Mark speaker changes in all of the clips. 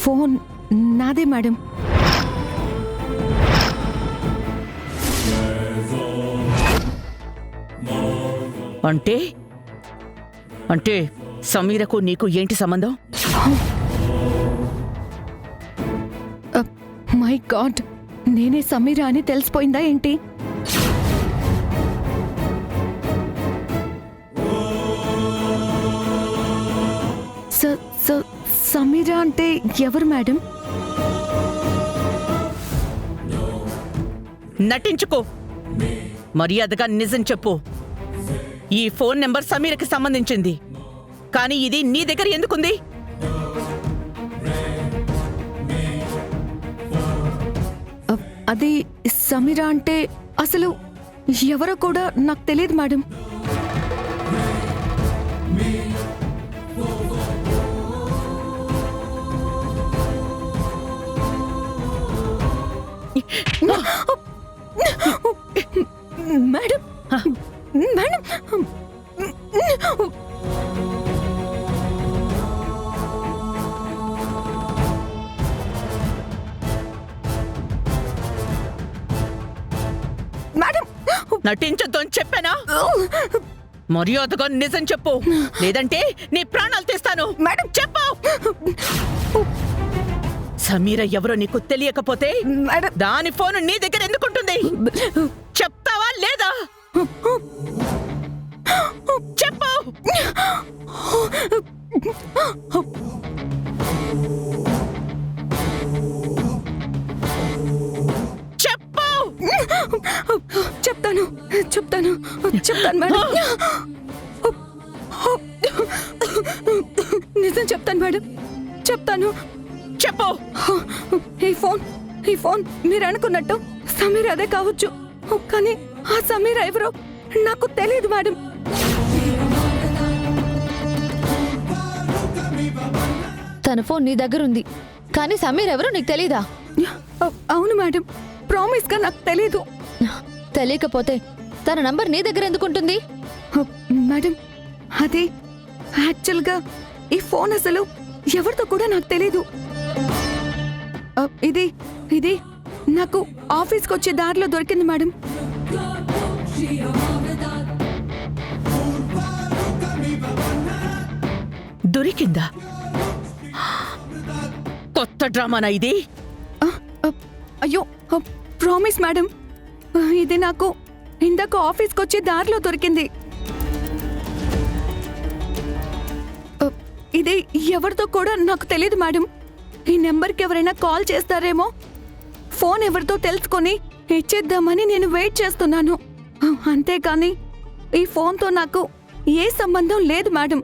Speaker 1: Phone నాదే madam.
Speaker 2: అంటే అంటే సమీరకు నీకు ఏంటి సంబంధం?
Speaker 1: మై గాడ్, నేనే సమీరా అని తెలిసిపోయిందా ఏంటి? సమీరా అంటే ఎవరు మేడం?
Speaker 2: నటించుకో, మర్యాదగా నిజం చెప్పు. ఈ ఫోన్ నెంబర్ సమీరకి సంబంధించింది, కానీ ఇది నీ దగ్గర ఎందుకుంది?
Speaker 1: అది సమీరా అంటే అసలు ఎవరో కూడా నాకు తెలియదు మేడం. మేడం మేడం మేడం,
Speaker 2: నటించొద్దు అని చెప్పానా? మర్యాదగా నిజం చెప్పు, లేదంటే నీ ప్రాణాలు తీస్తాను.
Speaker 1: మేడం
Speaker 2: చెప్పు. సమీర ఎవరో నీకు తెలియకపోతే
Speaker 1: మేడం,
Speaker 2: దాని ఫోన్ నీ దగ్గర ఎందుకుంటుంది? చెప్తావా లేదా? చెప్పు. చెప్పు.
Speaker 1: చెప్తాను చెప్తాను చెప్తాను మేడం. నిజం చెప్తాను మేడం, చెప్తాను.
Speaker 2: చెప్పు.
Speaker 1: ఈ ఫోన్ మీరు అనుకున్నట్టు సమీర్ అదే కావచ్చు, కానీ ఆ సమీర్ ఎవరో నాకు తెలియదు మేడం.
Speaker 3: తన ఫోన్ నీ దగ్గర ఉంది, కానీ సమీర్ ఎవరో నీకు తెలీదా?
Speaker 1: అవును మేడం, ప్రామిస్ గా నాకు తెలీదు.
Speaker 3: తెలియకపోతే తన నంబర్ నీ దగ్గర ఎందుకుంటుంది?
Speaker 1: మేడం, అది యాక్చువల్గా ఈ ఫోన్ అసలు ఎవరితో కూడా నాకు తెలీదు. ఇది ఇది నాకు ఆఫీస్కి వచ్చే దారిలో దొరికింది మేడం.
Speaker 2: దొరికిందా? కొత్త డ్రామానా ఇది?
Speaker 1: అయ్యో, ప్రామిస్ మేడం, ఇది నాకు ఇందాక ఆఫీస్కి వచ్చే దారిలో దొరికింది. ఇది ఎవరితో కూడా నాకు తెలియదు మేడం. ఈ నెంబర్కి ఎవరైనా కాల్ చేస్తారేమో, ఫోన్ ఎవరితో తెలుసుకొని ఇచ్చేద్దామని నేను వెయిట్ చేస్తున్నాను. అంతేకాని ఈ ఫోన్తో నాకు ఏ సంబంధం లేదు మేడం.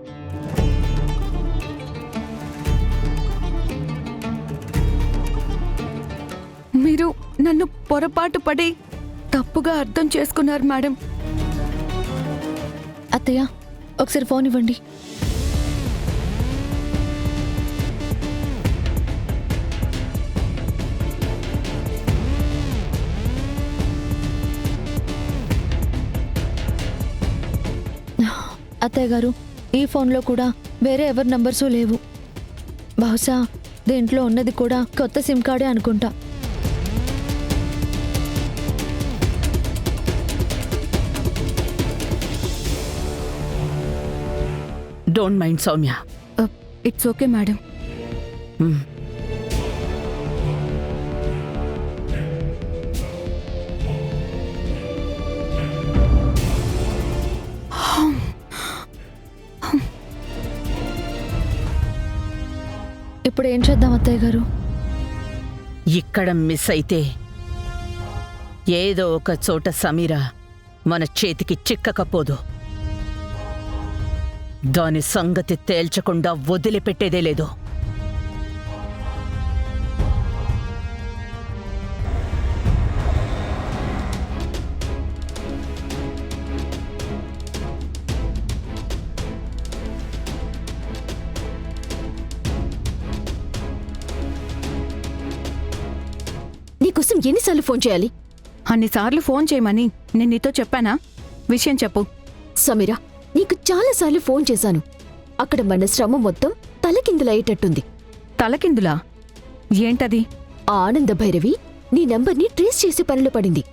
Speaker 1: మీరు నన్ను పొరపాటు పడి తప్పుగా అర్థం చేసుకున్నారు మేడం.
Speaker 3: అత్తయ్య, ఒకసారి ఫోన్ ఇవ్వండి. అత్తయ్య గారు, ఈ ఫోన్లో కూడా వేరే ఎవరి నంబర్సు లేవు. బహుశా దీంట్లో ఉన్నది కూడా కొత్త సిమ్ కార్డే అనుకుంటా.
Speaker 2: Don't mind Soumya.
Speaker 1: It's okay madam.
Speaker 3: ఇప్పుడు ఏం చేద్దాం అత్తయ్య గారు?
Speaker 2: ఇక్కడ మిస్ అయితే ఏదో ఒక చోట సమీర మన చేతికి చిక్కకపోదు. దాని సంగతి తేల్చకుండా వదిలిపెట్టేదే లేదు.
Speaker 4: నీకోసం ఎన్నిసార్లు ఫోన్ చేయాలి?
Speaker 1: అన్నిసార్లు ఫోన్ చేయమని నేను నీతో చెప్పానా? విషయం చెప్పు.
Speaker 4: సమీరా, నీకు చాలాసార్లు ఫోన్ చేశాను. అక్కడ మన శ్రమ మొత్తం తలకిందులయ్యేటట్టుంది.
Speaker 1: తలకిందులా? ఏంటది?
Speaker 4: ఆ ఆనంద భైరవి నీ నంబర్ని ట్రేస్ చేసే పనిలో పడింది.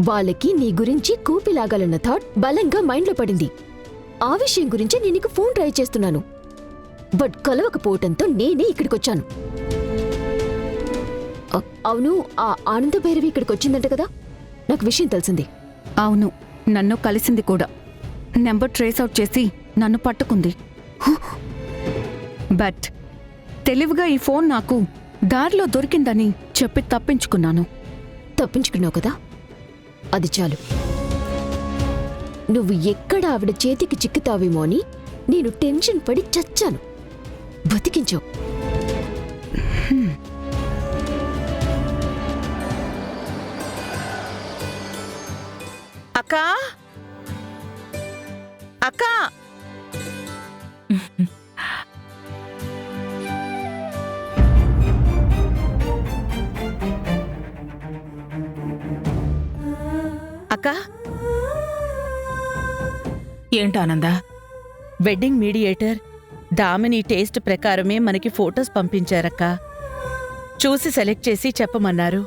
Speaker 4: వాళ్ళకి నీ గురించి కూపిలాగాలన్న థాట్ బలంగా మైండ్లో పడింది. ఆ విషయం గురించి నేను నీకు ఫోన్ ట్రై చేస్తున్నాను, బట్ కలవకపోవటంతో నేనే ఇక్కడికొచ్చాను. అవును, ఆ ఆనంద భైరవి ఇక్కడికి వచ్చిందంట కదా, నాకు విషయం తెలిసింది.
Speaker 1: అవును, నన్ను కలిసింది కూడా. నెంబర్ ట్రేస్ అవుట్ చేసి నన్ను పట్టుకుంది. బట్ తెలివిగా ఈ ఫోన్ నాకు దారిలో దొరికిందని చెప్పి తప్పించుకున్నాను.
Speaker 4: తప్పించుకున్నావు కదా, అది చాలు. నువ్వు ఎక్కడ ఆవిడ చేతికి చిక్కుతావేమో అని నేను టెన్షన్ పడి చచ్చాను. బతికించావు.
Speaker 2: అక్కా, అక్కా, అక్కా,
Speaker 5: ఏంటానందా?
Speaker 2: వెడ్డింగ్ మీడియేటర్ దామిని టేస్ట్ ప్రకారమే మనకి ఫొటోస్ పంపించారక్క. చూసి సెలెక్ట్ చేసి చెప్పమన్నారు.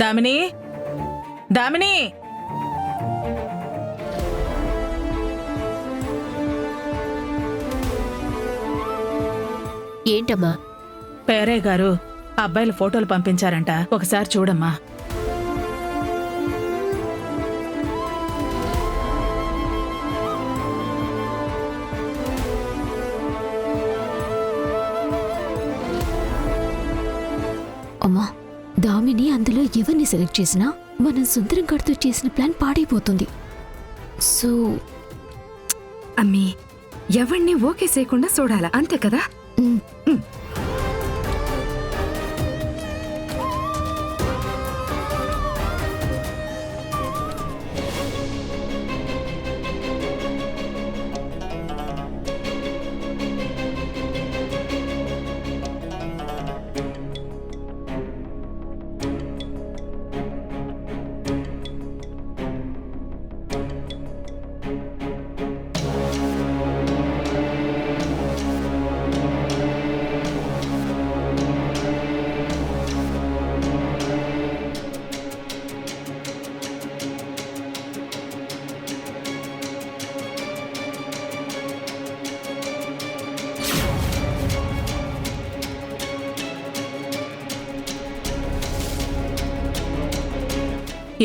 Speaker 5: దామిని, దామిని,
Speaker 4: ఏంటమ్మా?
Speaker 5: పేరయ్య గారు అబ్బాయిల ఫోటోలు పంపించారంట, ఒకసారి చూడమ్మా.
Speaker 4: అమ్మా, దామిని అందులో ఎవరిని సెలెక్ట్ చేసినా మనం సుందరం గారితో చేసిన ప్లాన్ పాడైపోతుంది. సో
Speaker 6: అమ్మీ, ఎవరిని ఓకే చేయకుండా చూడాలా, అంతే కదా?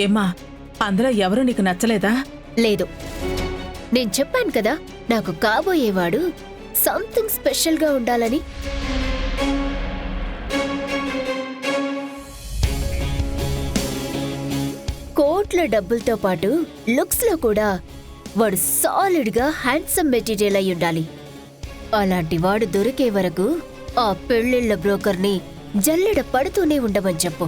Speaker 5: ఏమ్మా, అందులో ఎవరు నీకు నచ్చలేదా?
Speaker 7: లేదు, నేను చెప్పాను కదా నాకు కాబోయేవాడు సంథింగ్ స్పెషల్గా ఉండాలని. కోట్ల డబ్బులతో పాటు లుక్స్లో కూడా వాడు సాలిడ్గా హ్యాండ్సమ్ మెటీరియల్ అయి ఉండాలి. అలాంటి వాడు దొరికే వరకు ఆ పెళ్ళిళ్ళ బ్రోకర్ని జల్లెడ పడుతూనే ఉండమని చెప్పు.